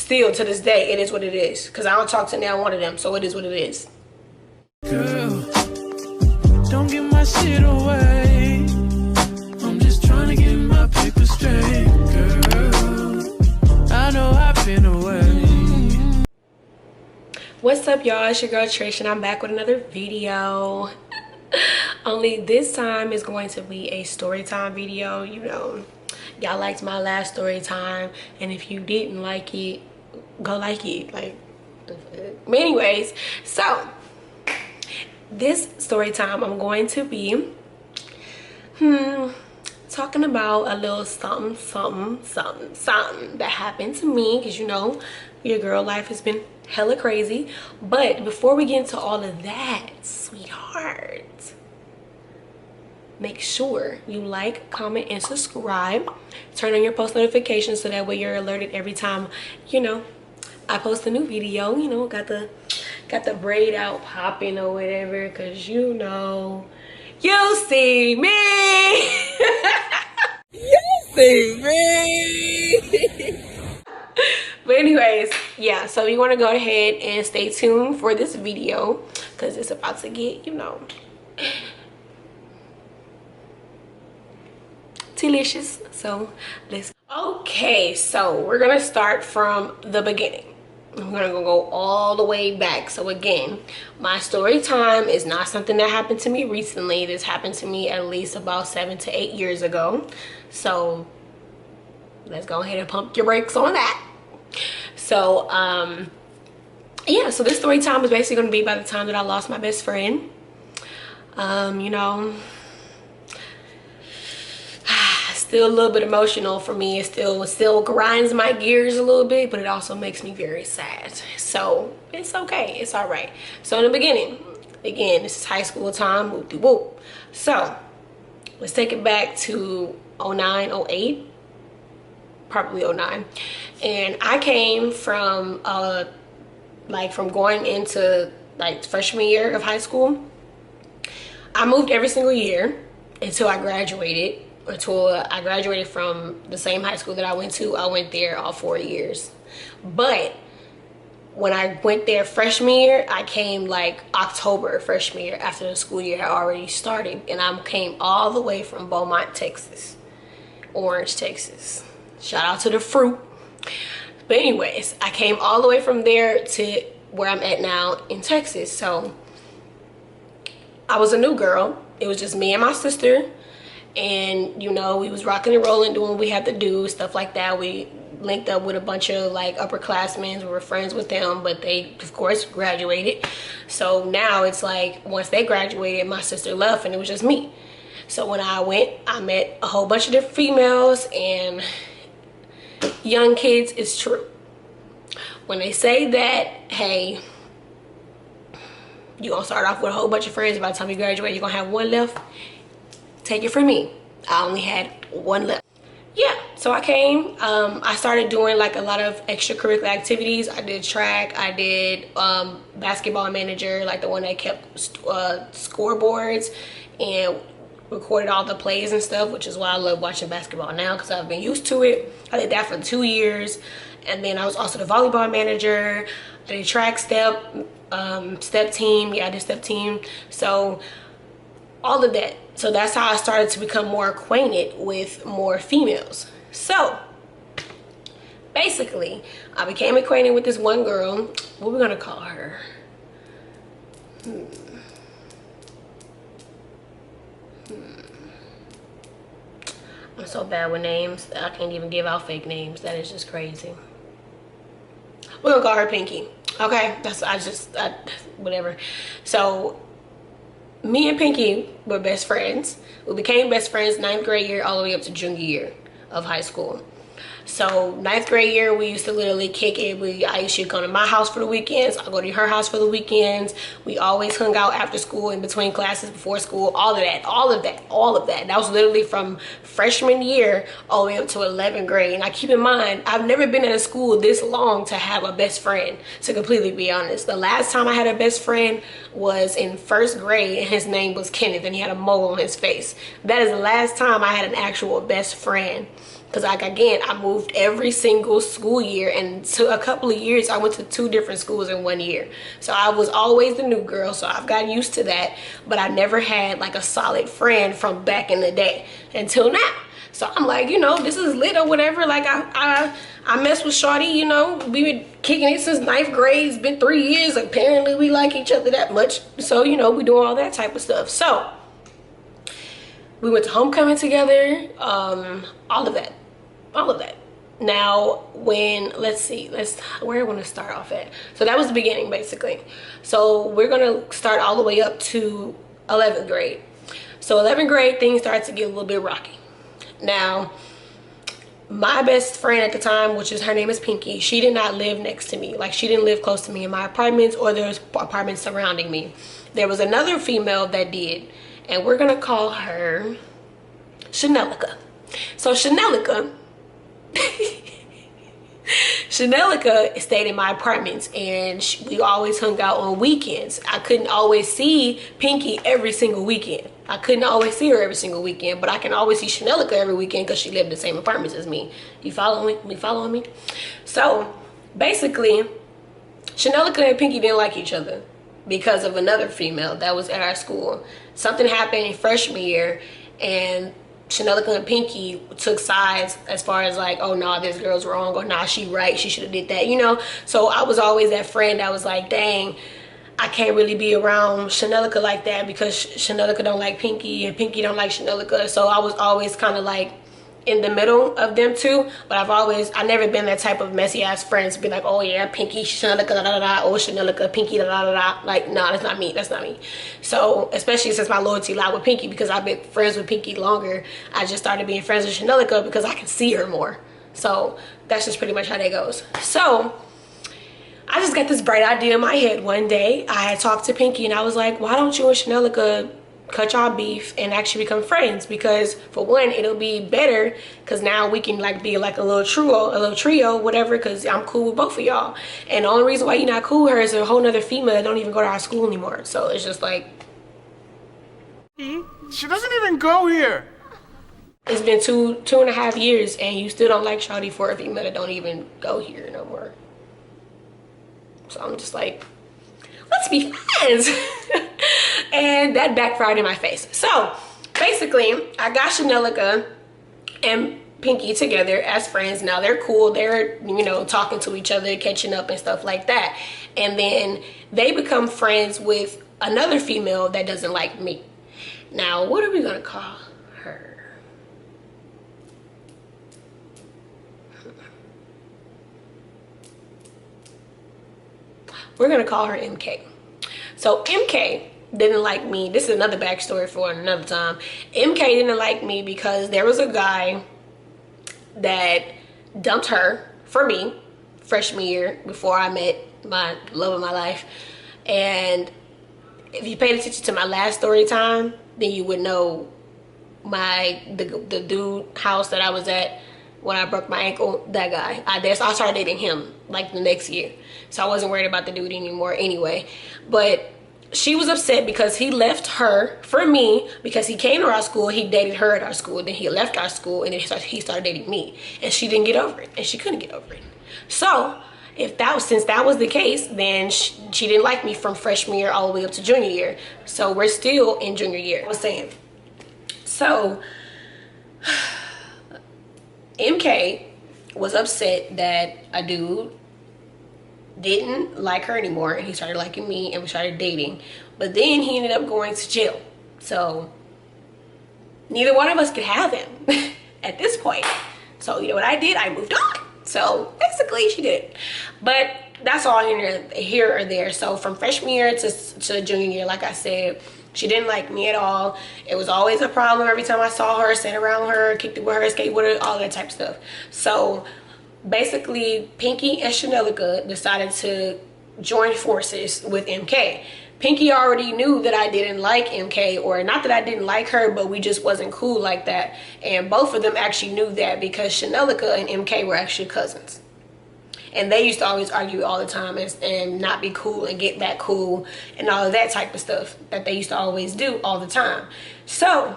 still to this day, it is what it is. Because I don't talk to now one of them, so it is what it is. Girl, don't give my shit away. I'm just trying to get my paper straight, girl. I know I've been away. What's up, y'all? It's your girl Trish, and I'm back with another video. Only this time is going to be a story time video. You know, y'all liked my last story time, and if you didn't like it, go like it. Like, but anyways, so this story time I'm going to be talking about a little something that happened to me, because you know your girl life has been hella crazy. But before we get into all of that, sweetheart, make sure you like, comment, and subscribe. Turn on your post notifications so that way you're alerted every time, you know, I post a new video. You know, got the braid out popping or whatever, because you know, you see me. You see me. But anyways, yeah, so you want to go ahead and stay tuned for this video, because it's about to get, you know, delicious. So let's okay, so we're gonna start from the beginning. I'm gonna go all the way back. So again, my story time is not something that happened to me recently. This happened to me at least about 7 to 8 years ago. So let's go ahead and pump your brakes on that. So yeah, so this story time is basically going to be by the time that I lost my best friend. You know, still a little bit emotional for me. It still grinds my gears a little bit, but it also makes me very sad. So it's okay, it's all right. So in the beginning, again, this is high school time, whoop-de-whoop. So let's take it back to 09, 08, probably 09. And I came from like from going into like freshman year of high school. I moved every single year until I graduated. Until I graduated from the same high school that I went to. I went there all 4 years. But when I went there freshman year, I came like October freshman year, after the school year had already started. And I came all the way from Beaumont, Texas. Orange, Texas. Shout out to the fruit. But anyways, I came all the way from there to where I'm at now in Texas. So I was a new girl. It was just me and my sister. And you know, we was rocking and rolling, doing what we had to do, stuff like that. We linked up with a bunch of like upperclassmen. We were friends with them, but they of course graduated. So now it's like, once they graduated, my sister left and it was just me. So when I went, I met a whole bunch of different females and young kids. It's true when they say that, hey, you're gonna start off with a whole bunch of friends, by the time you graduate you're gonna have one left. Take it from me, I only had one left. Yeah, so I came, I started doing like a lot of extracurricular activities. I did track, I did basketball manager, like the one that kept scoreboards and recorded all the plays and stuff, which is why I love watching basketball now, because I've been used to it. I did that for 2 years. And then I was also the volleyball manager. I did track, step team. Yeah, I did step team. So all of that. So that's how I started to become more acquainted with more females. So basically, I became acquainted with this one girl. What are we gonna call her? I'm so bad with names. I can't even give out fake names. That is just crazy. We're gonna call her Pinky. Okay, whatever. So me and Pinky were best friends. We became best friends 9th grade year all the way up to junior year of high school. So 9th grade year, we used to literally kick it. I used to come to my house for the weekends. I'll go to her house for the weekends. We always hung out after school, in between classes, before school, all of that. That was literally from freshman year all the way up to 11th grade. Now keep in mind, I've never been in a school this long to have a best friend, to completely be honest. The last time I had a best friend was in 1st grade, and his name was Kenneth, and he had a mole on his face. That is the last time I had an actual best friend. Because like again, I moved every single school year, and to a couple of years I went to 2 different schools in 1 year. So I was always the new girl, so I've gotten used to that. But I never had like a solid friend from back in the day until now. So I'm like, you know, this is lit or whatever. Like I mess with shorty, you know, we been kicking it since 9th grade. It's been 3 years. Apparently we like each other that much. So, you know, we do all that type of stuff. So we went to homecoming together, all of that. Now, let's see, where I want to start off at. So that was the beginning, basically. So we're going to start all the way up to 11th grade. So 11th grade, things started to get a little bit rocky. Now, my best friend at the time, her name is Pinky, she did not live next to me. Like, she didn't live close to me in my apartments, or there's apartments surrounding me. There was another female that did, and we're going to call her Chanelica. So Chanelica stayed in my apartments, and we always hung out on weekends. I couldn't always see Pinky every single weekend. I couldn't always see her every single weekend, but I can always see Chanelica every weekend because she lived in the same apartments as me. You following me? Following me? So basically, Chanelica and Pinky didn't like each other because of another female that was at our school. Something happened in freshman year, and Chanelica and Pinky took sides as far as like, oh no, this girl's wrong, or nah, she right, she should have did that, you know. So I was always that friend that was like, dang, I can't really be around Chanelica like that because Chanelica don't like Pinky and Pinky don't like Chanelica. So I was always kind of like in the middle of them two. But I never been that type of messy ass friend to be like, oh yeah, Pinky, Chanelica, da da da, or Chanelica, Pinky, da da da. Like, nah, that's not me. That's not me. So especially since my loyalty lied with Pinky, because I've been friends with Pinky longer, I just started being friends with Chanelica because I can see her more. So that's just pretty much how that goes. So I just got this bright idea in my head one day. I had talked to Pinky and I was like, why don't you and Chanelica cut y'all beef and actually become friends? Because for one, it'll be better because now we can like be like a little trio, whatever, because I'm cool with both of y'all. And the only reason why you're not cool with her is a whole nother female that don't even go to our school anymore. So it's just like, she doesn't even go here. It's been two and a half years and you still don't like shawty for a female that don't even go here no more. So I'm just like, let's be friends. And that backfired in my face. So basically, I got Chanelica and Pinky together as friends. Now they're cool. They're, you know, talking to each other, catching up and stuff like that. And then they become friends with another female that doesn't like me. Now, what are we gonna call her? We're gonna call her MK. So MK didn't like me. This is another backstory for another time. MK didn't like me because there was a guy that dumped her for me freshman year before I met my love of my life. And if you paid attention to my last story time, then you would know the dude house that I was at when I broke my ankle. That guy, I started dating him like the next year, so I wasn't worried about the dude anymore anyway. But she was upset because he left her for me because he came to our school, he dated her at our school, then he left our school, and then he started dating me, and she didn't get over it, and she couldn't get over it. So since that was the case, then she didn't like me from freshman year all the way up to junior year. So we're still in junior year. I was saying, so MK was upset that a dude didn't like her anymore and he started liking me and we started dating. But then he ended up going to jail. So neither one of us could have him at this point. So you know what I did? I moved on. So basically she did. But that's all here or there. So from freshman year to junior year, like I said, she didn't like me at all. It was always a problem every time I saw her, sat around her, kicked it with her, skate with her, all that type of stuff. So basically, Pinky and Chanelica decided to join forces with MK. Pinky already knew that I didn't like MK, or not that I didn't like her, but we just wasn't cool like that. And both of them actually knew that because Chanelica and MK were actually cousins. And they used to always argue all the time and not be cool and get back cool and all of that type of stuff that they used to always do all the time. So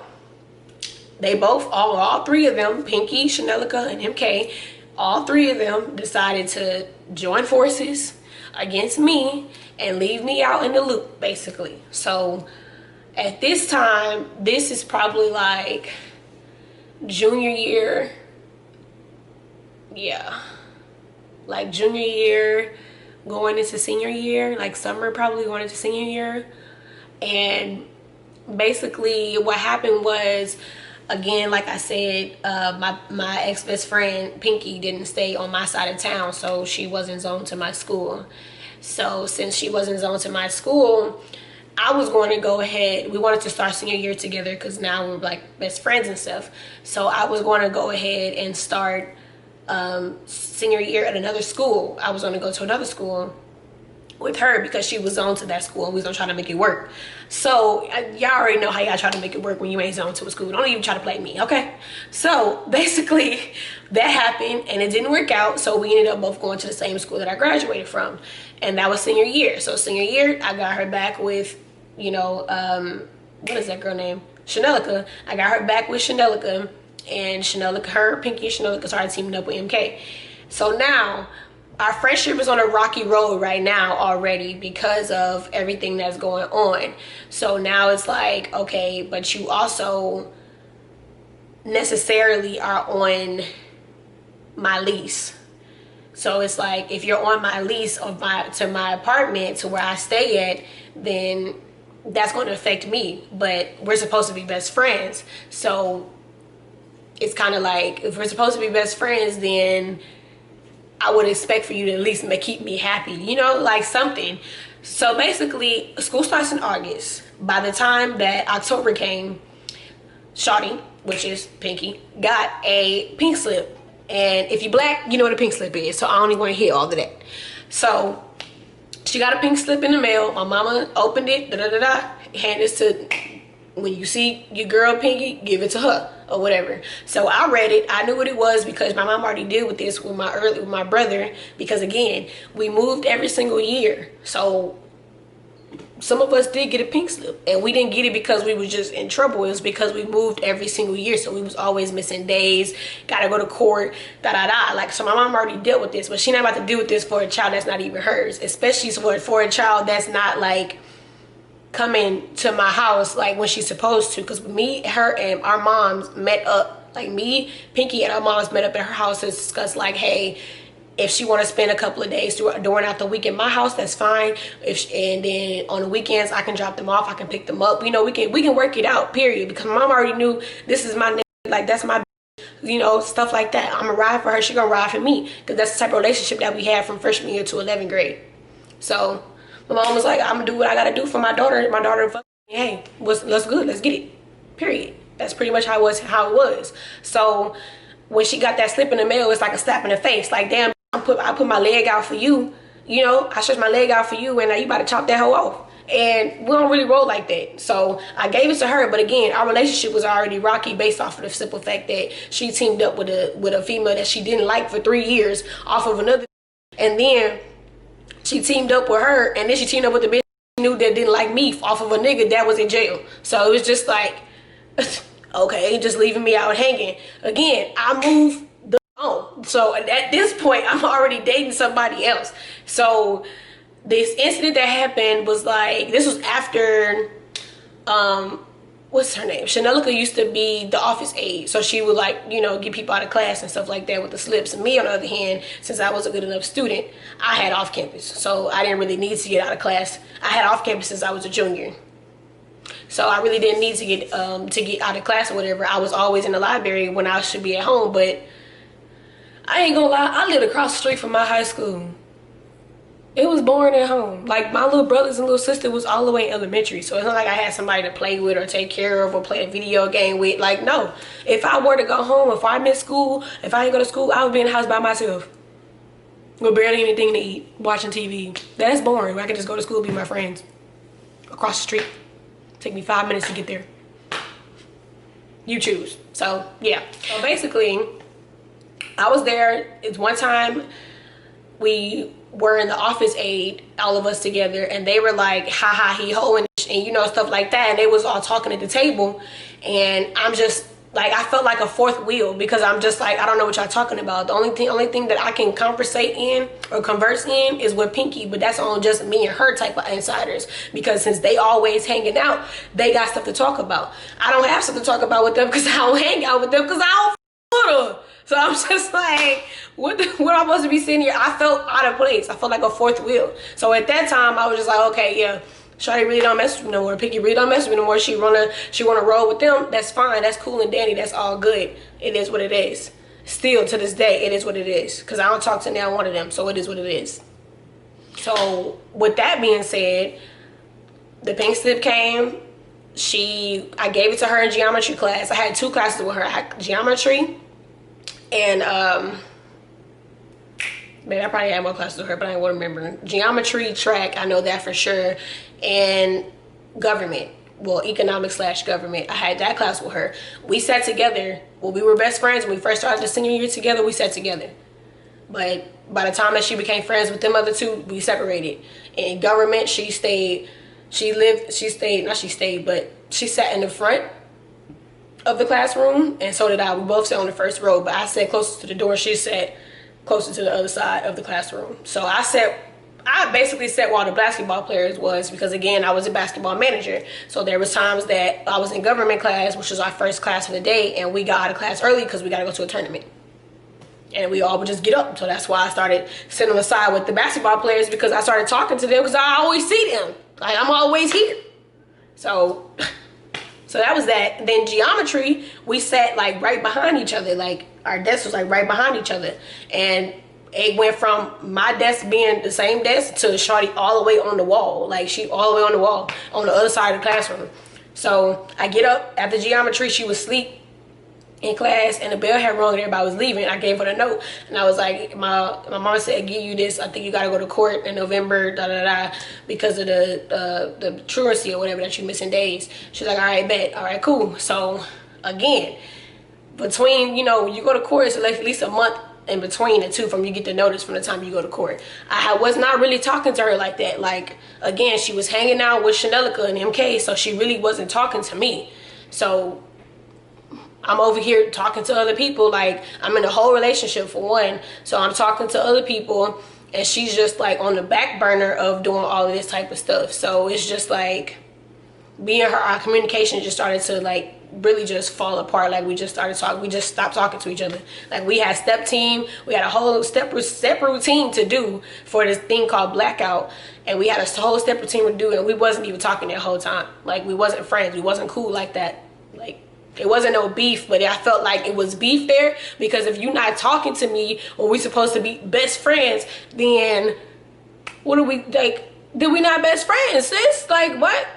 They both, all three of them, Pinky, Chanelica, and MK, all three of them decided to join forces against me and leave me out in the loop, basically. So at this time, this is probably like junior year. Yeah, like junior year going into senior year, like summer probably going into senior year. And basically what happened was, again, like I said, my ex-best friend Pinky didn't stay on my side of town, so she wasn't zoned to my school. So since she wasn't zoned to my school, I was going to go ahead. We wanted to start senior year together because now we're like best friends and stuff. So I was going to go ahead and start senior year at another school. I was going to go to another school with her because she was zoned to that school and we was gonna try to make it work. So y'all already know how y'all try to make it work when you ain't zoned to a school. Don't even try to play me, okay? So basically that happened and it didn't work out, so we ended up both going to the same school that I graduated from, and that was senior year. So senior year I got her back with, you know, what is that girl name? Chanelica. I got her back with Chanelica, and Chanelica, her, Pinky and Chanelica started teaming up with MK. So now our friendship is on a rocky road right now already because of everything that's going on. So now it's like, okay, but you also necessarily are on my lease. So it's like, if you're on my lease of to my apartment, to where I stay at, then that's going to affect me. But we're supposed to be best friends. So it's kind of like, if we're supposed to be best friends, then I would expect for you to at least keep me happy, you know, like something. So basically, school starts in August. By the time that October came, Shawty, which is Pinky, got a pink slip. And if you black, you know what a pink slip is. So I don't even want to hear all of that. So she got a pink slip in the mail. My mama opened it, hand this to, when you see your girl Pinky, give it to her or whatever. So I read it. I knew what it was because my mom already dealt with this with my brother, because again, we moved every single year. So some of us did get a pink slip, and we didn't get it because we was just in trouble. It was because we moved every single year, so we was always missing days, gotta go to court, like, so my mom already dealt with this, but she not about to deal with this for a child that's not even hers, especially for a child that's not like coming to my house like when she's supposed to. Because me, her, and our moms met up, like me, Pinky, and our moms met up at her house to discuss, like, hey, if she want to spend a couple of days during out the week in my house, that's fine. And then on the weekends I can drop them off, I can pick them up, you know, we can work it out, period. Because my mom already knew this is my name, like, that's my, you know, stuff like that. I'm gonna ride for her, she gonna ride for me, because that's the type of relationship that we had from freshman year to 11th grade. So my mom was like, I'm gonna do what I gotta do for my daughter. My daughter, hey, let's good, let's get it, period. That's pretty much how it was. So when she got that slip in the mail, it's like a slap in the face. Like, damn, I put my leg out for you, you know, I stretched my leg out for you, and now you about to chop that hoe off. And we don't really roll like that. So I gave it to her, but again, our relationship was already rocky based off of the simple fact that she teamed up with a female that she didn't like for 3 years off of another, and then she teamed up with her, and then she teamed up with the bitch she knew that didn't like me off of a nigga that was in jail. So it was just like, okay, just leaving me out hanging. Again, I moved on. So at this point, I'm already dating somebody else. So this incident that happened was like, this was after, what's her name? Chanelica used to be the office aide. So she would, like, you know, get people out of class and stuff like that with the slips. And me, on the other hand, since I was a good enough student, I had off campus. So I didn't really need to get out of class. I had off campus since I was a junior. So I really didn't need to get out of class or whatever. I was always in the library when I should be at home. But I ain't gonna lie, I lived across the street from my high school. It was boring at home. Like, my little brothers and little sister was all the way in elementary. So it's not like I had somebody to play with or take care of or play a video game with. Like, no. If I were to go home, if I missed school, if I didn't go to school, I would be in the house by myself. With barely anything to eat, watching TV. That's boring. I could just go to school and be with my friends. Across the street. Take me 5 minutes to get there. You choose. So, yeah. So basically, I was there. It's one time we were in the office aid, all of us together, and they were like, ha ha, he ho, and you know, stuff like that. And they was all talking at the table, and I'm just like I felt like a fourth wheel, because I'm just like, I don't know what y'all talking about. The only thing that I can conversate in or converse in is with Pinky, but that's on just me and her type of insiders, because since they always hanging out, they got stuff to talk about. I don't have stuff to talk about with them because I don't hang out with them because I don't with them. So I'm just like, what am I supposed to be sitting here? I felt out of place. I felt like a fourth wheel. So at that time, I was just like, okay, yeah, Shawty really don't mess with me no more. Pinky really don't mess with me no more. She wanna roll with them. That's fine. That's cool and dandy. That's all good. It is what it is. Still to this day, it is what it is. Because I don't talk to now one of them. So it is what it is. So with that being said, the pink slip came. I gave it to her in geometry class. I had 2 classes with her. I had geometry and maybe I probably had more classes with her, but I don't remember. Geometry, track, I know that for sure. And government, well, economics/government. I had that class with her. We sat together. Well, we were best friends when we first started the senior year together. We sat together. But by the time that she became friends with them other 2, we separated. In government, she sat in the front of the classroom, and so did I. We both sat on the first row, but I sat closest to the door. She sat closer to the other side of the classroom. So I basically sat while the basketball players was, because again, I was a basketball manager. So there was times that I was in government class, which was our first class of the day, and we got out of class early because we got to go to a tournament. And we all would just get up. So that's why I started sitting on the side with the basketball players, because I started talking to them because I always see them. Like, I'm always here. So that was that. And then geometry, we sat like right behind each other. Like our desk was like right behind each other. And it went from my desk being the same desk to Shawty all the way on the wall. Like she all the way on the wall on the other side of the classroom. So I get up after geometry, she was asleep in class and the bell had rung and everybody was leaving. I gave her the note and I was like, my mama said, give you this. I think you gotta go to court in November, because of the truancy or whatever that you missing days. She's like, all right, bet, all right, cool. So again, between, you know, you go to court, it's like at least a month in between the two from you get the notice from the time you go to court. I was not really talking to her like that. Like, again, she was hanging out with Chanelica and MK, so she really wasn't talking to me. So I'm over here talking to other people. Like, I'm in a whole relationship for one, so I'm talking to other people and she's just like on the back burner of doing all of this type of stuff. So it's just like me and her, our communication just started to like really just fall apart. Like we just started talking, we just stopped talking to each other. Like we had step team, we had a whole step routine to do for this thing called Blackout, and we had a whole step routine to do, and we wasn't even talking that whole time. Like we wasn't friends, we wasn't cool like that. Like it wasn't no beef, but I felt like it was beef there, because if you're not talking to me when we supposed to be best friends, then what are we, like, did we not best friends, sis? Like what?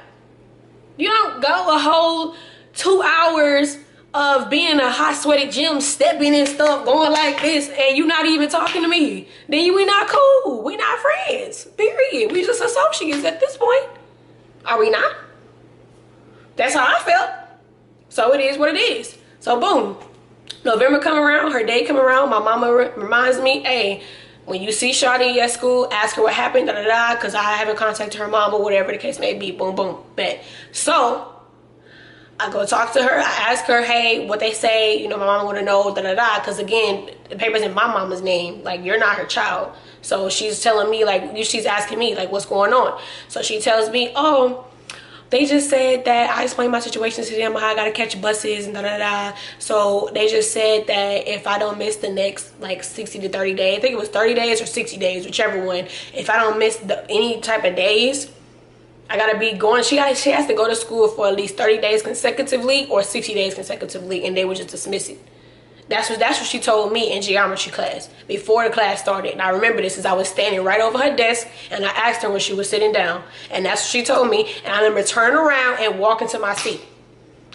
You don't go a whole 2 hours of being in a hot sweaty gym, stepping and stuff, going like this, and you not even talking to me. Then we not cool. We not friends. Period. We just associates at this point. Are we not? That's how I felt. So it is what it is. So boom. November come around, her day come around, my mama reminds me, hey, when you see Shawty at school, ask her what happened, because I haven't contacted her mom or whatever the case may be. Boom, boom, bet. So I go talk to her. I ask her, hey, what they say. You know, my mama want to know, because again, the paper's in my mama's name. Like, you're not her child. So she's telling me, like, she's asking me, like, what's going on? So she tells me, oh, they just said that I explained my situation to them, how I gotta catch buses and So they just said that if I don't miss the next like 60 to 30 days, I think it was 30 days or 60 days, whichever one, if I don't miss any type of days, I gotta be going, she has to go to school for at least 30 days consecutively or 60 days consecutively, and they would just dismiss it. That's what she told me in geometry class before the class started. And I remember this as I was standing right over her desk and I asked her when she was sitting down, and that's what she told me. And I remember turning around and walking to my seat.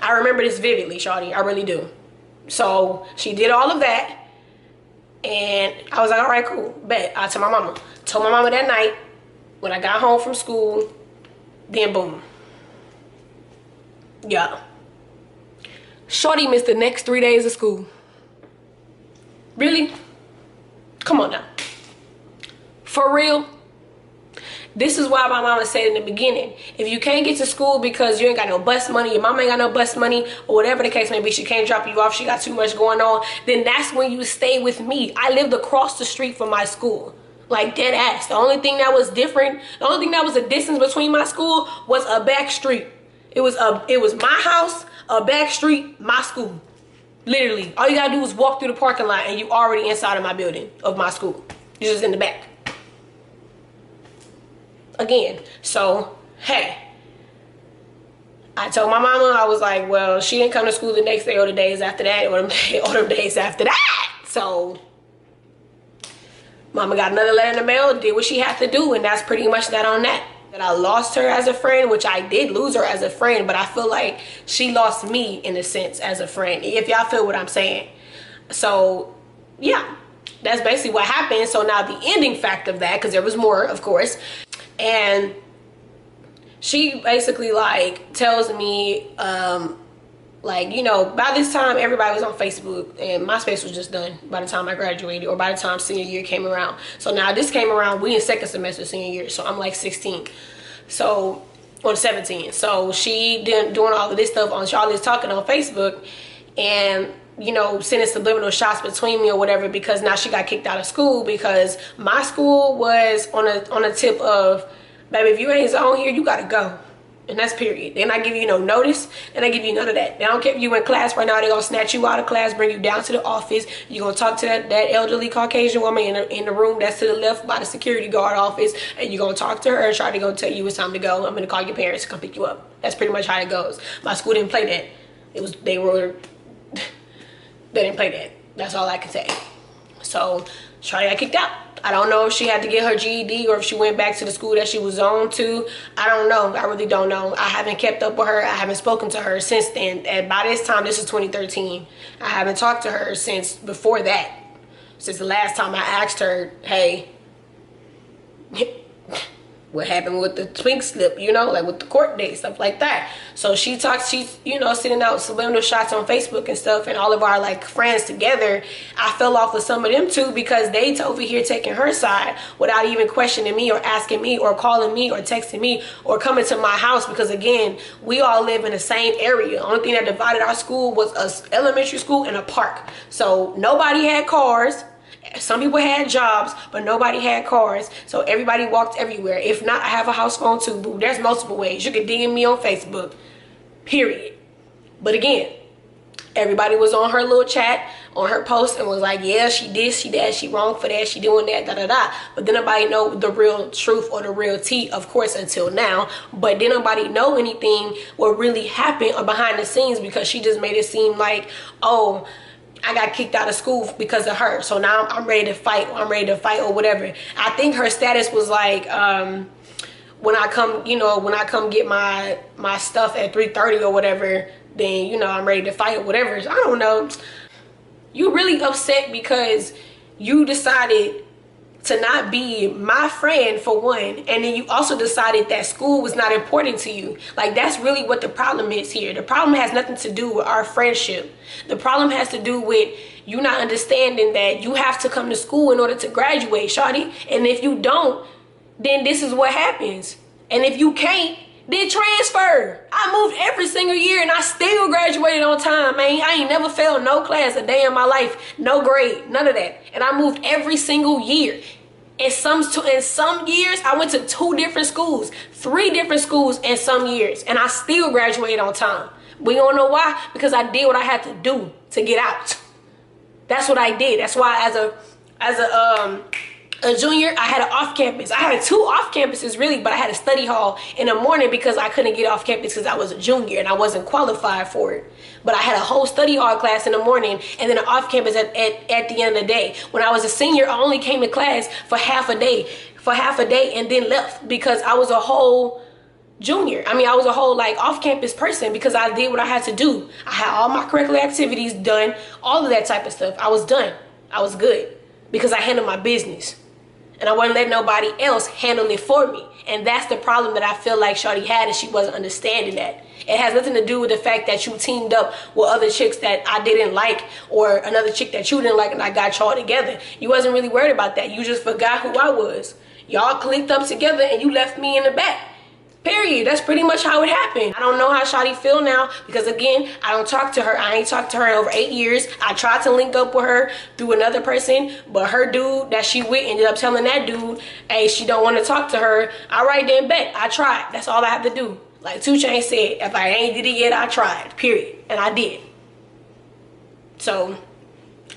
I remember this vividly, Shawty, I really do. So she did all of that, and I was like, all right, cool, bet. I told my mama that night when I got home from school. Then boom, yeah, Shawty missed the next 3 days of school. Really? Come on now. For real? This is why my mama said in the beginning, if you can't get to school because you ain't got no bus money, your mama ain't got no bus money, or whatever the case may be, she can't drop you off, she got too much going on, then that's when you stay with me. I lived across the street from my school. Like, dead ass. The only thing that was different, the only thing that was a distance between my school was a back street. It was my house, a back street, my school. Literally. All you gotta do is walk through the parking lot and you already inside of my building, of my school. You're just in the back. Again, so, hey. I told my mama, I was like, well, she didn't come to school the next day or the days after that, or the days after that. So, mama got another letter in the mail, did what she had to do, and that's pretty much that on that. That I lost her as a friend, which I did lose her as a friend, but I feel like she lost me in a sense as a friend, if y'all feel what I'm saying. So, yeah, that's basically what happened. So now the ending fact of that, because there was more, of course, and she basically like tells me, like, you know, by this time everybody was on Facebook and MySpace was just done by the time I graduated, or by the time senior year came around. So now this came around, we in second semester senior year, so I'm like 16, so, or 17. So she doing all of this stuff on Charlotte's talking on Facebook, and, you know, sending subliminal shots between me or whatever, because now she got kicked out of school because my school was on a tip of, baby, if you ain't on here, you gotta go. And that's period. They're not giving you no notice, and they give you none of that. They don't care if you in class right now. They're gonna snatch you out of class, bring you down to the office. You're gonna talk to that elderly Caucasian woman in the room that's to the left by the security guard office, and you're gonna talk to her and try to go tell you it's time to go. I'm gonna call your parents to come pick you up. That's pretty much how it goes. My school didn't play that. They didn't play that. That's all I can say. So Shawty got kicked out. I don't know if she had to get her GED or if she went back to the school that she was on to. I don't know. I really don't know. I haven't kept up with her. I haven't spoken to her since then. And by this time, this is 2013. I haven't talked to her since before that. Since the last time I asked her, hey, what happened with the twink slip, you know, like with the court date, stuff like that. So she's, you know, sending out subliminal shots on Facebook and stuff, and all of our like friends together. I fell off with some of them too, because they over here taking her side without even questioning me or asking me or calling me or texting me or coming to my house, because again, we all live in the same area. The only thing that divided our school was a elementary school and a park. So nobody had cars. Some people had jobs, but nobody had cars, so everybody walked everywhere. If not, I have a house phone too, boo. There's multiple ways. You can DM me on Facebook, period. But again, everybody was on her little chat, on her post, and was like, yeah, she did, she that, she wrong for that, she doing that, da-da-da. But then nobody know the real truth or the real tea, of course, until now. But then nobody know anything what really happened or behind the scenes, because she just made it seem like, oh, I got kicked out of school because of her, so now I'm ready to fight, or I'm ready to fight, or whatever. I think her status was like, when I come, you know, when I come get my stuff at 3:30 or whatever, then, you know, I'm ready to fight or whatever. I don't know. You really upset because you decided to not be my friend, for one, and then you also decided that school was not important to you. Like, that's really what the problem is here. The problem has nothing to do with our friendship. The problem has to do with you not understanding that you have to come to school in order to graduate, shawty. And if you don't, then this is what happens. And if you can't, then transfer. I moved every single year and I still graduated on time, man. I ain't never failed no class a day in my life, no grade, none of that. And I moved every single year. In some years, I went to 2 different schools, 3 different schools in some years, and I still graduated on time. We don't know why, because I did what I had to do to get out. That's what I did. That's why as a junior, I had an off-campus. I had 2 off-campuses really, but I had a study hall in the morning because I couldn't get off campus because I was a junior and I wasn't qualified for it. But I had a whole study hall class in the morning and then an off-campus at the end of the day. When I was a senior, I only came to class for half a day and then left because I was a whole junior. I mean, I was a whole like off-campus person because I did what I had to do. I had all my curricular activities done, all of that type of stuff. I was done. I was good because I handled my business. And I wasn't letting nobody else handle it for me. And that's the problem that I feel like Shawty had, and she wasn't understanding that. It has nothing to do with the fact that you teamed up with other chicks that I didn't like, or another chick that you didn't like, and I got y'all together. You wasn't really worried about that. You just forgot who I was. Y'all clicked up together and you left me in the back. Period. That's pretty much how it happened. I don't know how Shawty feel now because, again, I don't talk to her. I ain't talked to her in over 8 years. I tried to link up with her through another person, but her dude that she with ended up telling that dude, hey, she don't want to talk to her. All right, then, bet. I tried. That's all I have to do. Like 2 Chainz said, if I ain't did it yet, I tried. Period. And I did. So,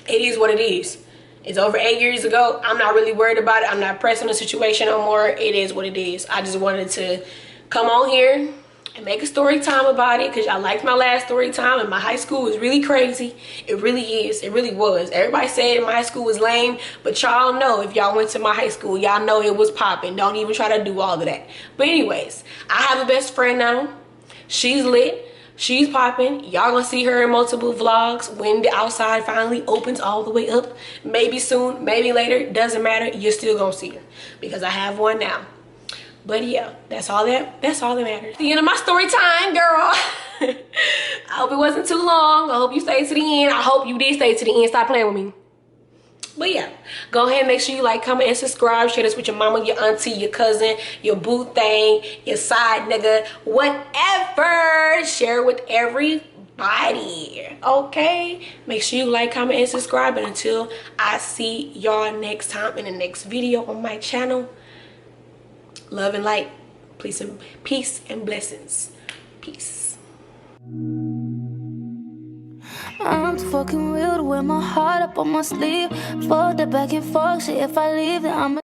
it is what it is. It's over 8 years ago. I'm not really worried about it. I'm not pressing the situation no more. It is what it is. I just wanted to come on here and make a story time about it because y'all liked my last story time, and my high school was really crazy. It really is. It really was. Everybody said my high school was lame, but y'all know if y'all went to my high school, y'all know it was popping. Don't even try to do all of that. But anyways, I have a best friend now. She's lit. She's popping. Y'all gonna see her in multiple vlogs when the outside finally opens all the way up. Maybe soon, maybe later. Doesn't matter. You're still gonna see her because I have one now. But yeah, that's all that matters. The end of my story time, girl. I hope it wasn't too long. I hope you stayed to the end. I hope you did stay to the end. Stop playing with me. But yeah, go ahead and make sure you like, comment, and subscribe. Share this with your mama, your auntie, your cousin, your boo thing, your side nigga, whatever. Share it with everybody. Okay? Make sure you like, comment, and subscribe. And until I see y'all next time in the next video on my channel, love and light. Peace and blessings. Peace. I'm too fucking real to wear my heart up on my sleeve. Fuck the back and forth shit. If I leave, then I'm